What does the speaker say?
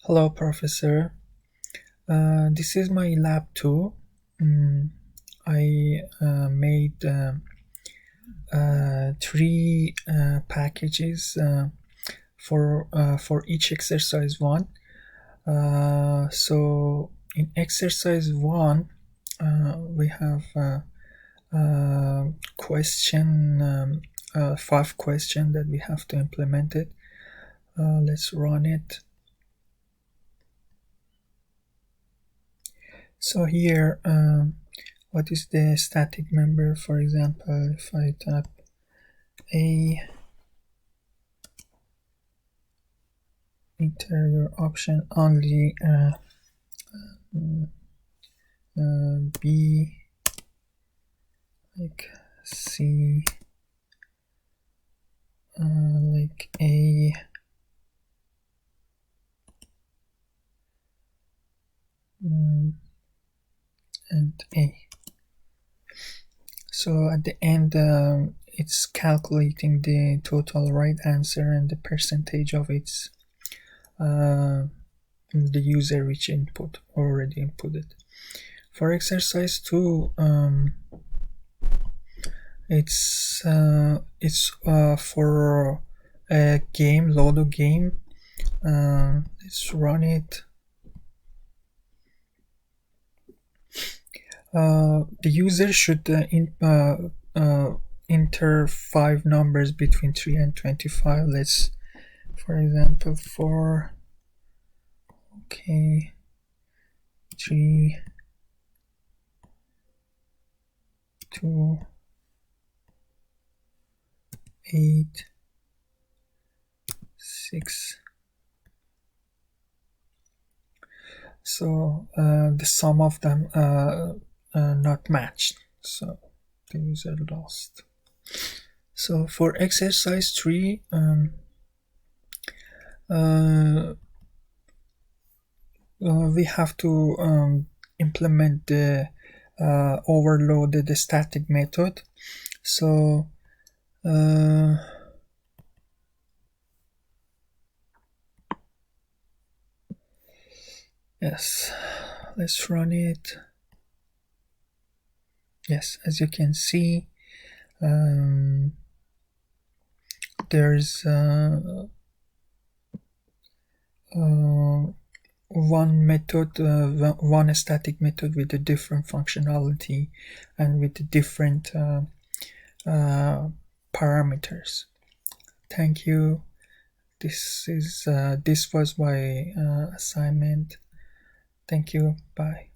Hello, Professor. This is my lab 2. I made three packages for each exercise 1. So in exercise 1, we have question 5 questions that we have to implement it. Let's run it. So here, what is the static member? For example, if I type A, interior option only, B, like C, like A, and A. So at the end, it's calculating the total right answer and the percentage of its the user which already inputted. For exercise 2, it's for a game, Ludo game. Let's run it. The user should enter 5 numbers between 3 and 25. Let's, for example, 4, okay, 3, 2, 8, 6. So the sum of them not matched, so the user lost. So for exercise 3, we have to implement the overloaded static method. So yes, let's run it. Yes, as you can see, there's one method, one static method with a different functionality and with different parameters. Thank you. This was my assignment. Thank you. Bye.